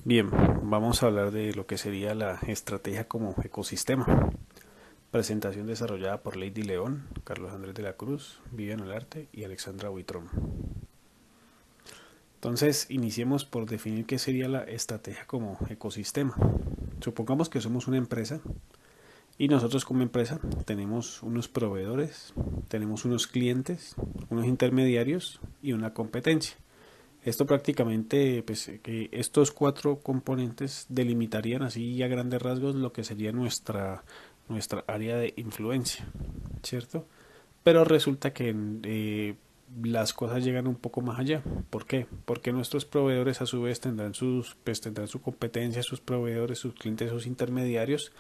Bien, vamos a hablar de lo que sería la estrategia como ecosistema. Presentación desarrollada por Lady León, Carlos Andrés de la Cruz, Vivian Olarte y Alexandra Buitrón. Entonces, iniciemos por definir qué sería la estrategia como ecosistema. Supongamos que somos una empresa y nosotros como empresa tenemos unos proveedores, tenemos unos clientes, unos intermediarios y una competencia. Esto prácticamente, pues, que estos cuatro componentes delimitarían así a grandes rasgos lo que sería nuestra área de influencia, ¿cierto? Pero resulta que las cosas llegan un poco más allá. ¿Por qué? Porque nuestros proveedores a su vez tendrán su competencia, sus proveedores, sus clientes, sus intermediarios.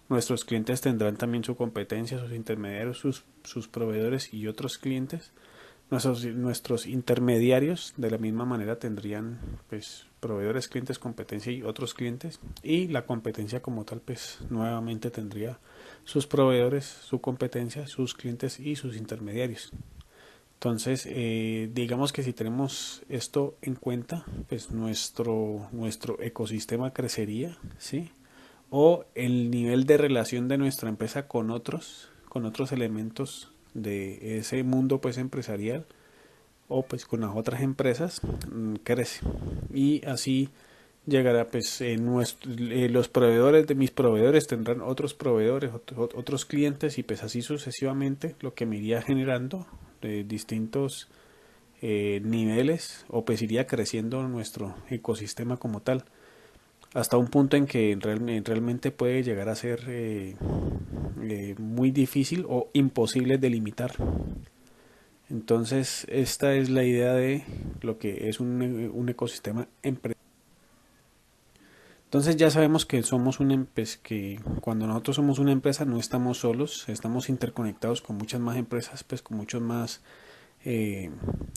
Nuestros clientes tendrán también su competencia, sus intermediarios, sus proveedores y otros clientes. Nuestros intermediarios de la misma manera tendrían pues proveedores, clientes, competencia y otros clientes, y la competencia como tal pues nuevamente tendría sus proveedores, su competencia, sus clientes y sus intermediarios. Entonces, digamos que si tenemos esto en cuenta, pues nuestro ecosistema crecería, ¿sí? O el nivel de relación de nuestra empresa con otros elementos de ese mundo pues empresarial o pues con las otras empresas crece, y así llegará pues los proveedores de mis proveedores tendrán otros proveedores, otros clientes, y pues así sucesivamente, lo que me iría generando de distintos niveles, o pues iría creciendo nuestro ecosistema como tal hasta un punto en que realmente puede llegar a ser muy difícil o imposible de limitar. Entonces, esta es la idea de lo que es un ecosistema empresarial. Entonces ya sabemos que pues, que cuando nosotros somos una empresa no estamos solos, estamos interconectados con muchas más empresas, pues con muchos más eh,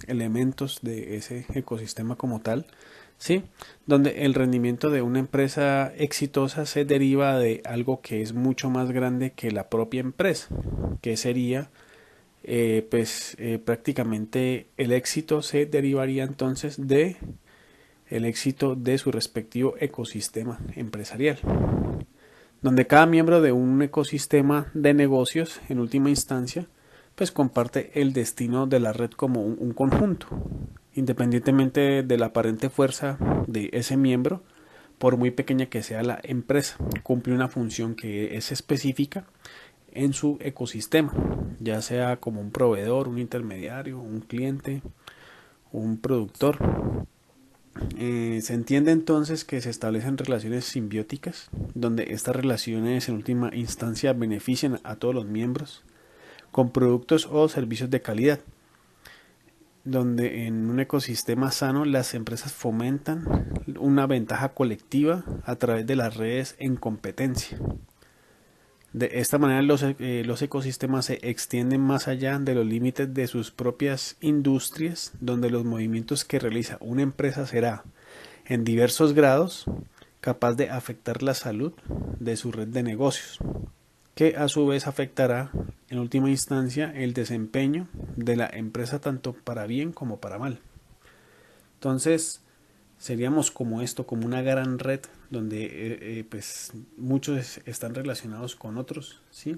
elementos de ese ecosistema como tal, ¿sí? Donde el rendimiento de una empresa exitosa se deriva de algo que es mucho más grande que la propia empresa, que sería prácticamente el éxito se derivaría entonces de el éxito de su respectivo ecosistema empresarial, donde cada miembro de un ecosistema de negocios en última instancia pues comparte el destino de la red como un conjunto, independientemente de la aparente fuerza de ese miembro. Por muy pequeña que sea la empresa, cumple una función que es específica en su ecosistema, ya sea como un proveedor, un intermediario, un cliente, un productor. Se entiende entonces que se establecen relaciones simbióticas, donde estas relaciones en última instancia benefician a todos los miembros con productos o servicios de calidad, donde en un ecosistema sano las empresas fomentan una ventaja colectiva a través de las redes en competencia. De esta manera los ecosistemas se extienden más allá de los límites de sus propias industrias, donde los movimientos que realiza una empresa será en diversos grados capaz de afectar la salud de su red de negocios, que a su vez afectará en última instancia el desempeño de la empresa tanto para bien como para mal. Entonces, seríamos como esto, como una gran red donde pues muchos están relacionados con otros, ¿sí?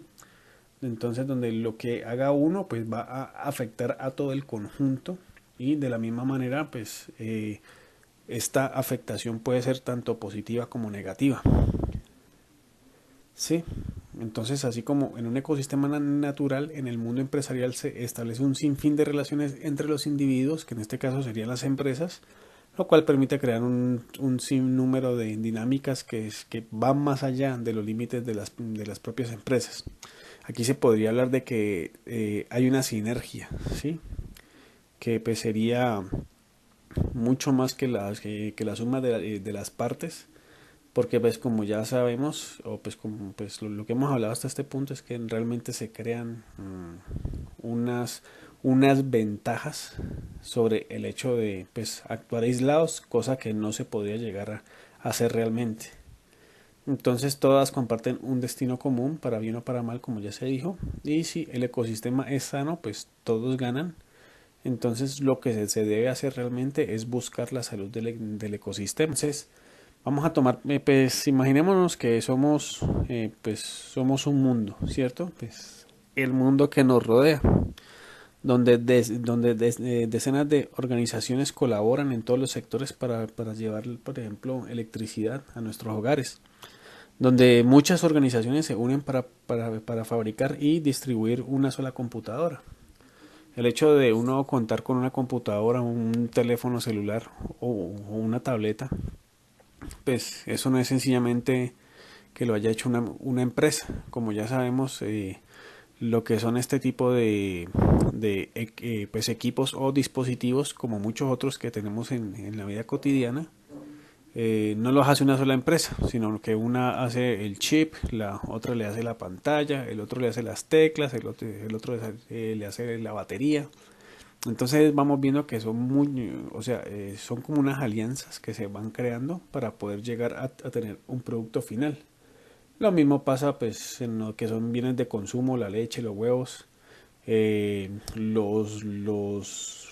Entonces, donde lo que haga uno pues va a afectar a todo el conjunto, y de la misma manera pues esta afectación puede ser tanto positiva como negativa, ¿sí? Entonces, así como en un ecosistema natural, en el mundo empresarial se establece un sinfín de relaciones entre los individuos, que en este caso serían las empresas, lo cual permite crear un sinnúmero de dinámicas que van más allá de los límites de las propias empresas. Aquí se podría hablar de que hay una sinergia, ¿sí? Que pues, sería mucho más que la suma de las partes, porque pues como ya sabemos, o pues como pues lo que hemos hablado hasta este punto, es que realmente se crean unas ventajas sobre el hecho de pues actuar aislados, cosa que no se podría llegar a hacer realmente. Entonces todas comparten un destino común, para bien o para mal, como ya se dijo, y si el ecosistema es sano, pues todos ganan. Entonces lo que se debe hacer realmente es buscar la salud del ecosistema. Entonces, Vamos a tomar, pues imaginémonos que somos un mundo, ¿cierto? Pues el mundo que nos rodea, donde decenas de organizaciones colaboran en todos los sectores para llevar, por ejemplo, electricidad a nuestros hogares, donde muchas organizaciones se unen para fabricar y distribuir una sola computadora. El hecho de uno contar con una computadora, un teléfono celular o una tableta, pues eso no es sencillamente que lo haya hecho una empresa. Como ya sabemos, lo que son este tipo pues equipos o dispositivos, como muchos otros que tenemos en la vida cotidiana, no los hace una sola empresa, sino que una hace el chip, la otra le hace la pantalla, el otro le hace las teclas, el otro le hace la batería. Entonces vamos viendo que son o sea, son como unas alianzas que se van creando para poder llegar a tener un producto final. Lo mismo pasa pues en lo que son bienes de consumo, la leche, los huevos,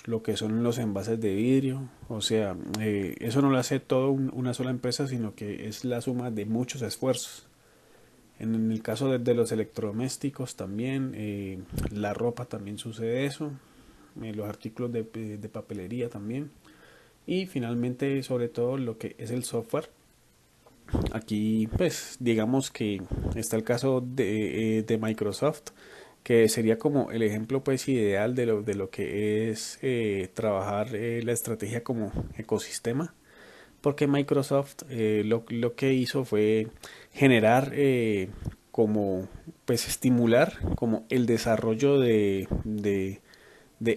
lo que son los envases de vidrio. O sea, eso no lo hace todo una sola empresa, sino que es la suma de muchos esfuerzos. En el caso de los electrodomésticos también, la ropa también sucede eso, los artículos de papelería también. Y finalmente, sobre todo, lo que es el software. Aquí, pues, digamos que está el caso de Microsoft, que sería como el ejemplo, pues, ideal de lo que es trabajar la estrategia como ecosistema, porque Microsoft lo que hizo fue generar como, pues, estimular como el desarrollo de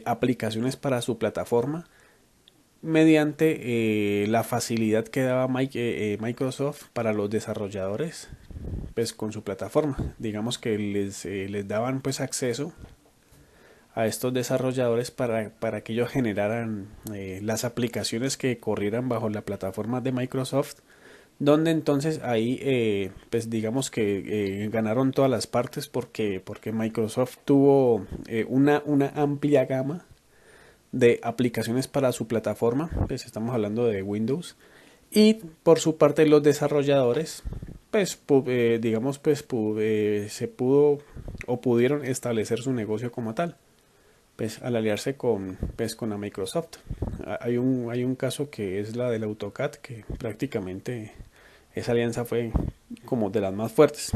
aplicaciones para su plataforma mediante la facilidad que daba Microsoft para los desarrolladores pues con su plataforma. Digamos que les daban pues acceso a estos desarrolladores para que ellos generaran las aplicaciones que corrieran bajo la plataforma de Microsoft, donde entonces ahí pues digamos que ganaron todas las partes porque Microsoft tuvo una amplia gama de aplicaciones para su plataforma, pues estamos hablando de Windows, y por su parte los desarrolladores, pues digamos, pues se pudo o pudieron establecer su negocio como tal, pues al aliarse con la Microsoft. Hay un caso que es la del AutoCAD, que prácticamente esa alianza fue como de las más fuertes.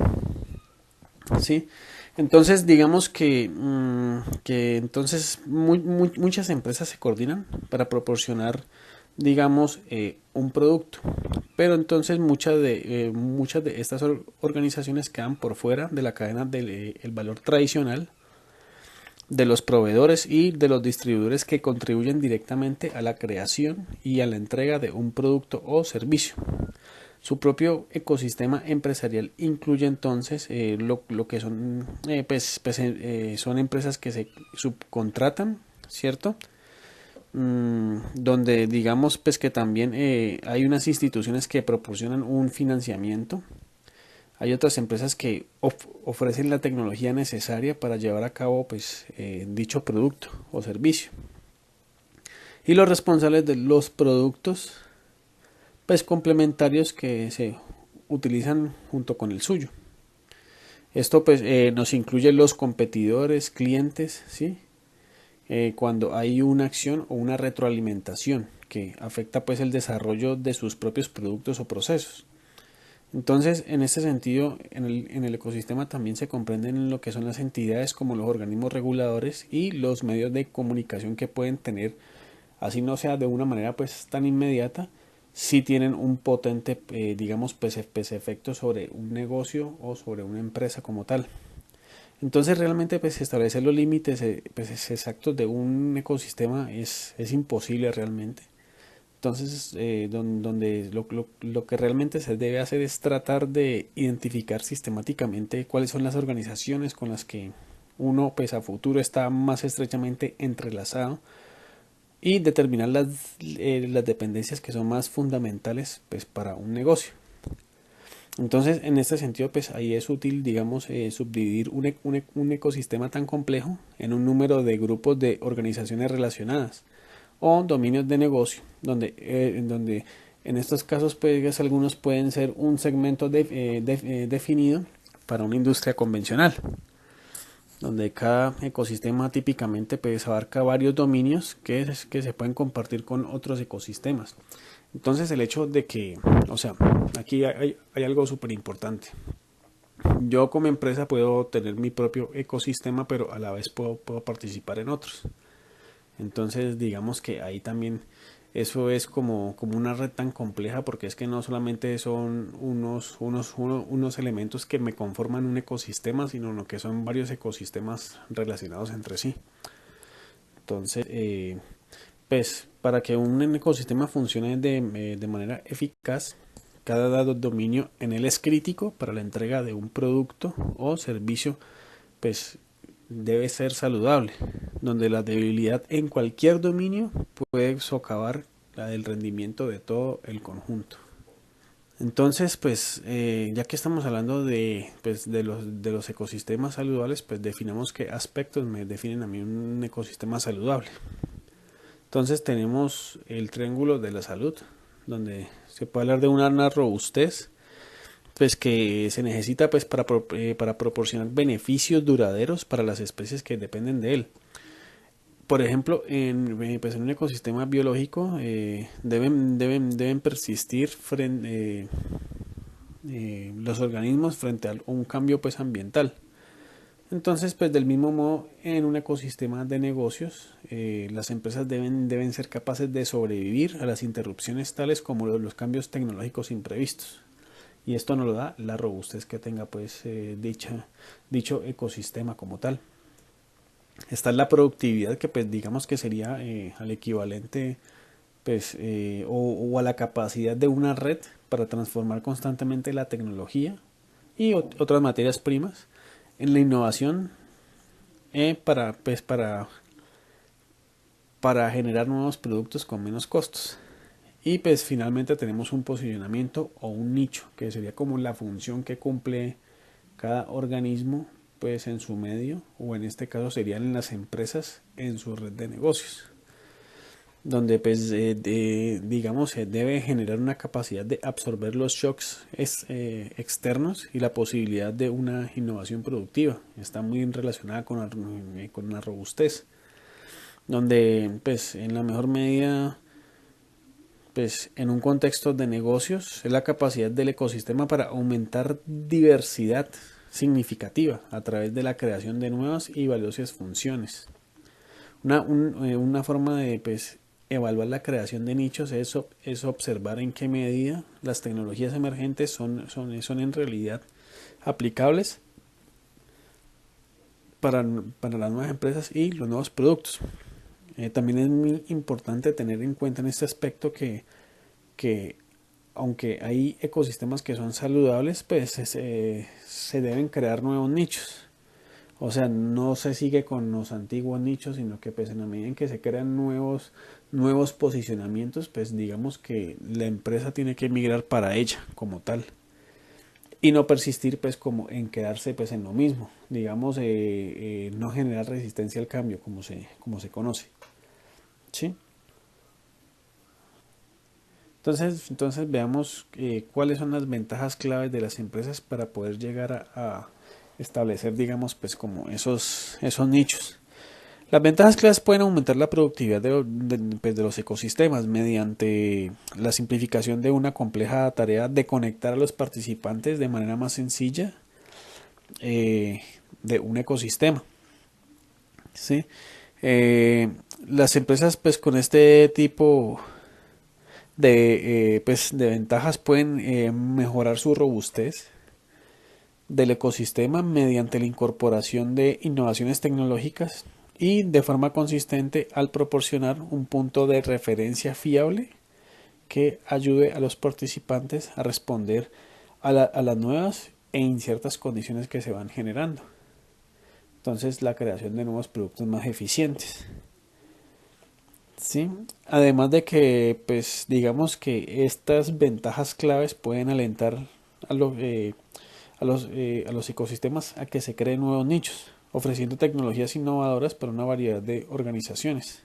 Sí, entonces digamos que entonces muchas empresas se coordinan para proporcionar, digamos, un producto, pero entonces muchas de estas organizaciones quedan por fuera de la cadena del el valor tradicional de los proveedores y de los distribuidores que contribuyen directamente a la creación y a la entrega de un producto o servicio. Su propio ecosistema empresarial incluye entonces lo que son, son empresas que se subcontratan, ¿cierto? Donde digamos pues que también hay unas instituciones que proporcionan un financiamiento. Hay otras empresas que ofrecen la tecnología necesaria para llevar a cabo pues dicho producto o servicio. Y los responsables de los productos pues complementarios que se utilizan junto con el suyo. Esto pues nos incluye los competidores, clientes, ¿sí? Cuando hay una acción o una retroalimentación que afecta pues el desarrollo de sus propios productos o procesos. Entonces, en este sentido, en el ecosistema también se comprenden lo que son las entidades como los organismos reguladores y los medios de comunicación que pueden tener, así no sea de una manera pues tan inmediata, si tienen un potente, digamos, pues efecto sobre un negocio o sobre una empresa como tal. Entonces realmente pues establecer los límites pues, exactos de un ecosistema es imposible realmente. Entonces, donde lo que realmente se debe hacer es tratar de identificar sistemáticamente cuáles son las organizaciones con las que uno pues a futuro está más estrechamente entrelazado y determinar las dependencias que son más fundamentales pues para un negocio. Entonces, en este sentido, pues ahí es útil, digamos, subdividir un ecosistema tan complejo en un número de grupos de organizaciones relacionadas o dominios de negocio, donde En estos casos, pues algunos pueden ser un segmento definido para una industria convencional, donde cada ecosistema típicamente pues abarca varios dominios que se pueden compartir con otros ecosistemas. Entonces el hecho de que, o sea, aquí hay algo súper importante. Yo como empresa puedo tener mi propio ecosistema, pero a la vez puedo participar en otros. Entonces digamos que ahí también eso es como una red tan compleja, porque es que no solamente son unos elementos que me conforman un ecosistema, sino que son varios ecosistemas relacionados entre sí. Entonces, pues para que un ecosistema funcione de manera eficaz, cada dominio en él es crítico para la entrega de un producto o servicio, pues debe ser saludable, donde la debilidad en cualquier dominio puede socavar la del rendimiento de todo el conjunto. Entonces, pues, ya que estamos hablando pues, de los ecosistemas saludables, pues definamos qué aspectos me definen a mí un ecosistema saludable. Entonces tenemos el triángulo de la salud, donde se puede hablar de una robustez, pues que se necesita pues para proporcionar beneficios duraderos para las especies que dependen de él. Por ejemplo, pues en un ecosistema biológico deben persistir los organismos frente a un cambio pues ambiental. Entonces, pues del mismo modo, en un ecosistema de negocios, las empresas deben ser capaces de sobrevivir a las interrupciones tales como los cambios tecnológicos imprevistos. Y esto nos lo da la robustez que tenga pues dicho ecosistema como tal. Esta es la productividad, que pues digamos que sería al equivalente pues o a la capacidad de una red para transformar constantemente la tecnología y otras materias primas en la innovación, para generar nuevos productos con menos costos. Y pues finalmente tenemos un posicionamiento o un nicho, que sería como la función que cumple cada organismo pues en su medio, o en este caso serían en las empresas en su red de negocios, donde pues digamos se debe generar una capacidad de absorber los shocks externos y la posibilidad de una innovación productiva. Está muy relacionada con la robustez, donde pues en la mejor medida pues en un contexto de negocios es la capacidad del ecosistema para aumentar diversidad significativa a través de la creación de nuevas y valiosas funciones. Una forma de pues, evaluar la creación de nichos es observar en qué medida las tecnologías emergentes son en realidad aplicables para las nuevas empresas y los nuevos productos. También es muy importante tener en cuenta en este aspecto que aunque hay ecosistemas que son saludables, pues se deben crear nuevos nichos. O sea, no se sigue con los antiguos nichos, sino que pues en la medida en que se crean nuevos posicionamientos, pues digamos que la empresa tiene que migrar para ella como tal. Y no persistir pues como en quedarse pues en lo mismo. Digamos, no generar resistencia al cambio como se conoce. ¿Sí? Entonces veamos cuáles son las ventajas claves de las empresas para poder llegar a establecer, digamos, pues como esos nichos. Las ventajas claves pueden aumentar la productividad pues, de los ecosistemas mediante la simplificación de una compleja tarea de conectar a los participantes de manera más sencilla de un ecosistema. ¿Sí? Las empresas pues con este tipo de ventajas pueden mejorar su robustez del ecosistema mediante la incorporación de innovaciones tecnológicas y de forma consistente al proporcionar un punto de referencia fiable que ayude a los participantes a responder a las nuevas e inciertas condiciones que se van generando. Entonces, la creación de nuevos productos más eficientes. Sí, además de que, pues, digamos que estas ventajas claves pueden alentar a a los ecosistemas a que se creen nuevos nichos, ofreciendo tecnologías innovadoras para una variedad de organizaciones.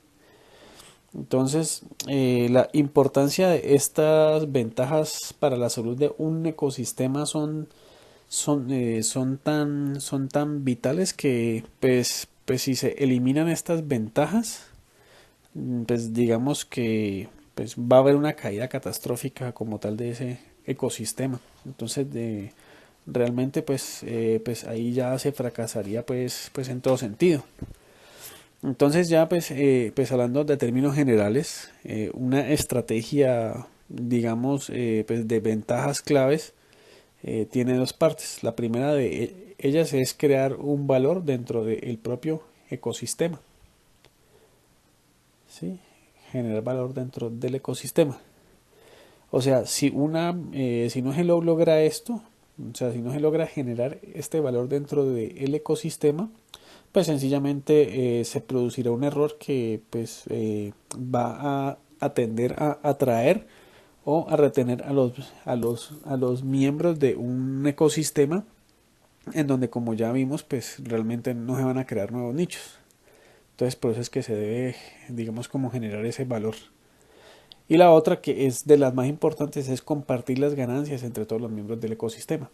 Entonces, la importancia de estas ventajas para la salud de un ecosistema son tan vitales que pues si se eliminan estas ventajas, pues digamos que pues va a haber una caída catastrófica como tal de ese ecosistema. Entonces, realmente pues ahí ya se fracasaría pues en todo sentido. Entonces ya pues hablando de términos generales, una estrategia digamos pues de ventajas claves tiene dos partes. La primera de ellas es crear un valor dentro del propio ecosistema, ¿sí? Generar valor dentro del ecosistema. O sea, si no se logra esto, o sea, si no se logra generar este valor dentro del ecosistema, pues sencillamente se producirá un error que pues va a tender a atraer o a retener a los miembros de un ecosistema en donde, como ya vimos, pues realmente no se van a crear nuevos nichos. Entonces por eso es que se debe, digamos, como generar ese valor. Y la otra, que es de las más importantes, es compartir las ganancias entre todos los miembros del ecosistema.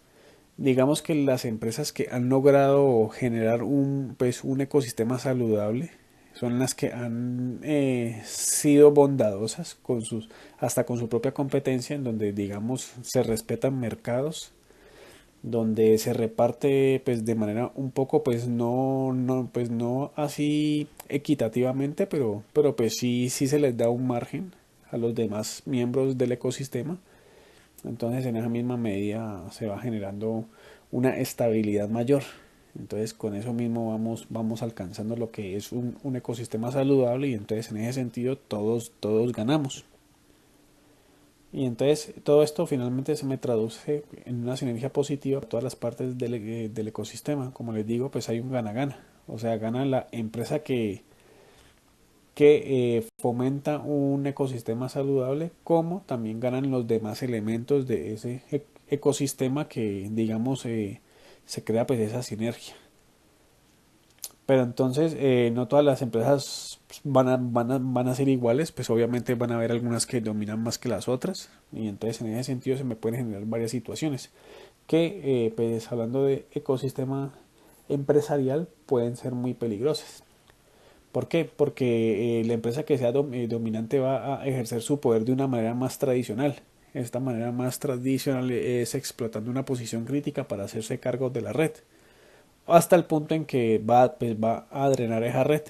Digamos que las empresas que han logrado generar un ecosistema saludable son las que han sido bondadosas hasta con su propia competencia, en donde digamos se respetan mercados, donde se reparte pues de manera un poco pues no así equitativamente, pero pues sí se les da un margen a los demás miembros del ecosistema. Entonces en esa misma medida se va generando una estabilidad mayor. Entonces con eso mismo vamos alcanzando lo que es un ecosistema saludable, y entonces en ese sentido todos ganamos. Y entonces todo esto finalmente se me traduce en una sinergia positiva para todas las partes del ecosistema. Como les digo, pues hay un gana-gana. O sea, gana la empresa que fomenta un ecosistema saludable, como también ganan los demás elementos de ese ecosistema que, digamos, se crea pues esa sinergia. Pero entonces no todas las empresas van a ser iguales, pues obviamente van a haber algunas que dominan más que las otras, y entonces en ese sentido se me pueden generar varias situaciones que, pues hablando de ecosistema empresarial, pueden ser muy peligrosas. ¿Por qué? Porque la empresa que sea dominante va a ejercer su poder de una manera más tradicional. Esta manera más tradicional es explotando una posición crítica para hacerse cargo de la red, hasta el punto en que va a drenar esa red.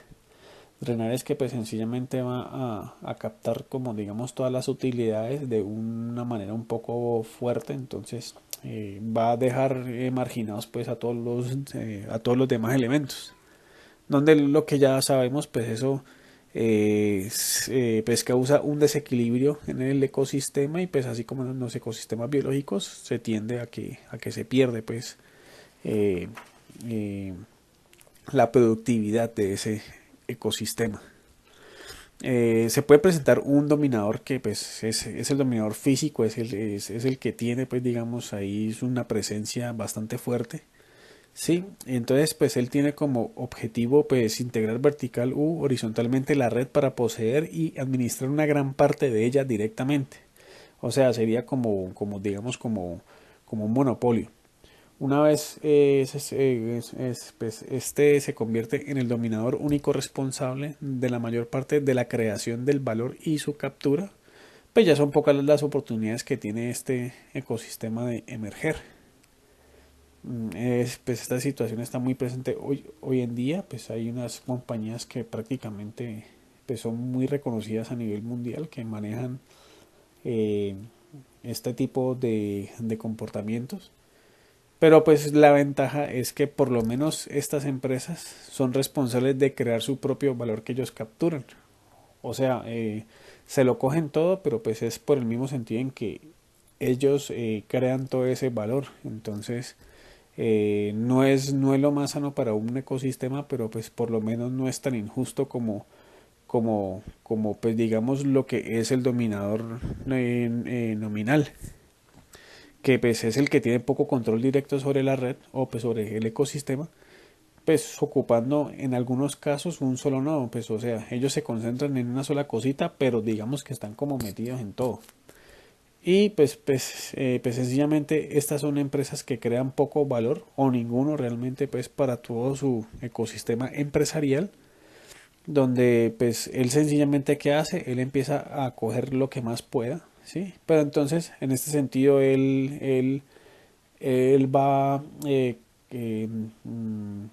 Drenar es que pues sencillamente va a captar como digamos todas las utilidades de una manera un poco fuerte. Entonces va a dejar marginados pues a todos los demás elementos, donde lo que ya sabemos pues eso pues causa un desequilibrio en el ecosistema, y pues así como en los ecosistemas biológicos se tiende a que se pierde pues eh, eh, la productividad de ese ecosistema. Se puede presentar un dominador que pues es el dominador físico, es el que tiene pues digamos ahí una presencia bastante fuerte. Sí, entonces pues él tiene como objetivo pues integrar vertical u horizontalmente la red para poseer y administrar una gran parte de ella directamente. O sea, sería como un monopolio. Una vez pues, este se convierte en el dominador único responsable de la mayor parte de la creación del valor y su captura, pues ya son pocas las oportunidades que tiene este ecosistema de emerger. Pues esta situación está muy presente hoy en día. Pues hay unas compañías que prácticamente pues son muy reconocidas a nivel mundial, que manejan eh, este tipo de comportamientos. Pero pues la ventaja es que por lo menos estas empresas son responsables de crear su propio valor que ellos capturan. O sea, se lo cogen todo, pero pues es por el mismo sentido en que ellos crean todo ese valor. Entonces, no es lo más sano para un ecosistema, pero pues por lo menos no es tan injusto como pues digamos lo que es el dominador nominal, que pues es el que tiene poco control directo sobre la red o pues sobre el ecosistema, pues ocupando en algunos casos un solo nodo, pues o sea, ellos se concentran en una sola cosita, pero digamos que están como metidos en todo. Y pues sencillamente estas son empresas que crean poco valor o ninguno realmente pues para todo su ecosistema empresarial, donde pues él sencillamente ¿qué hace? Él empieza a coger lo que más pueda, ¿sí? Pero entonces en este sentido él va, eh, mm,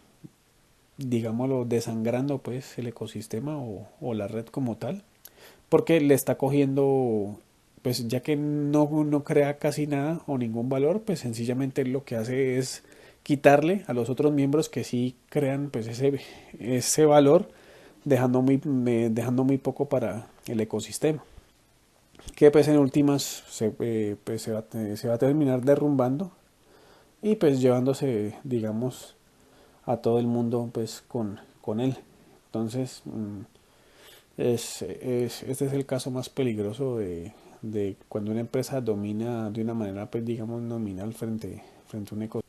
digámoslo, desangrando pues el ecosistema o la red como tal, porque le está cogiendo, pues ya que no crea casi nada o ningún valor, pues sencillamente lo que hace es quitarle a los otros miembros que sí crean pues ese valor, dejando muy poco para el ecosistema, que pues en últimas se va a terminar derrumbando y pues llevándose, digamos, a todo el mundo pues con él. Entonces, este es el caso más peligroso de cuando una empresa domina de una manera, pues digamos, nominal frente a un ecosistema.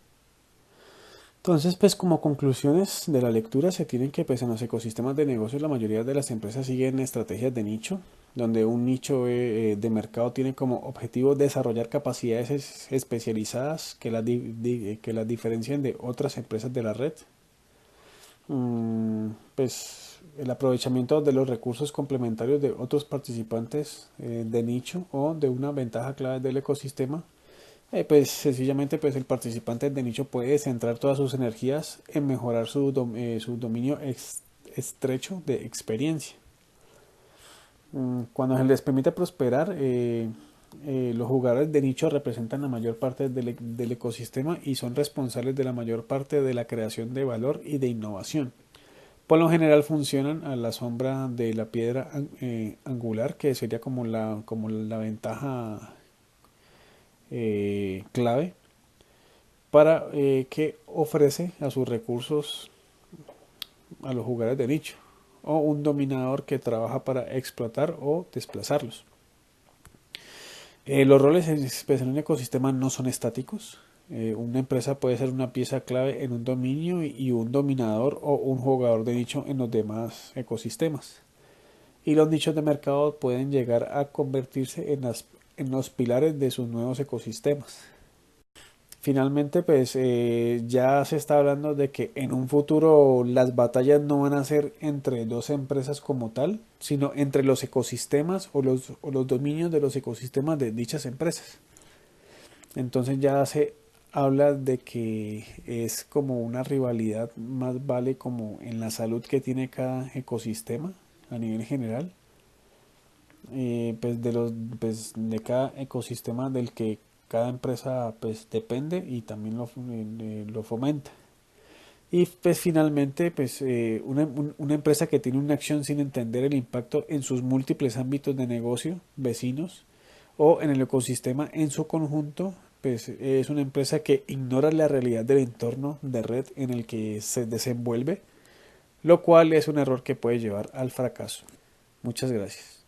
Entonces, pues como conclusiones de la lectura se tienen que, pues en los ecosistemas de negocios la mayoría de las empresas siguen estrategias de nicho, donde un nicho de mercado tiene como objetivo desarrollar capacidades especializadas que las diferencien de otras empresas de la red. Pues el aprovechamiento de los recursos complementarios de otros participantes de nicho o de una ventaja clave del ecosistema, pues sencillamente pues el participante de nicho puede centrar todas sus energías en mejorar su dominio estrecho de experiencia. Cuando se les permite prosperar, los jugadores de nicho representan la mayor parte del ecosistema y son responsables de la mayor parte de la creación de valor y de innovación. Por lo general funcionan a la sombra de la piedra angular, que sería como la ventaja clave para que ofrece a sus recursos a los jugadores de nicho, o un dominador que trabaja para explotar o desplazarlos. Los roles en un ecosistema no son estáticos. Una empresa puede ser una pieza clave en un dominio y un dominador o un jugador de nicho en los demás ecosistemas. Y los nichos de mercado pueden llegar a convertirse en los pilares de sus nuevos ecosistemas. Finalmente, pues ya se está hablando de que en un futuro las batallas no van a ser entre dos empresas como tal, sino entre los ecosistemas o los dominios de los ecosistemas de dichas empresas. Entonces ya se habla de que es como una rivalidad más vale como en la salud que tiene cada ecosistema a nivel general, pues de cada ecosistema del que cada empresa pues depende y también lo fomenta. Y pues finalmente pues una empresa que tiene una acción sin entender el impacto en sus múltiples ámbitos de negocio, vecinos o en el ecosistema en su conjunto, pues es una empresa que ignora la realidad del entorno de red en el que se desenvuelve, lo cual es un error que puede llevar al fracaso. Muchas gracias.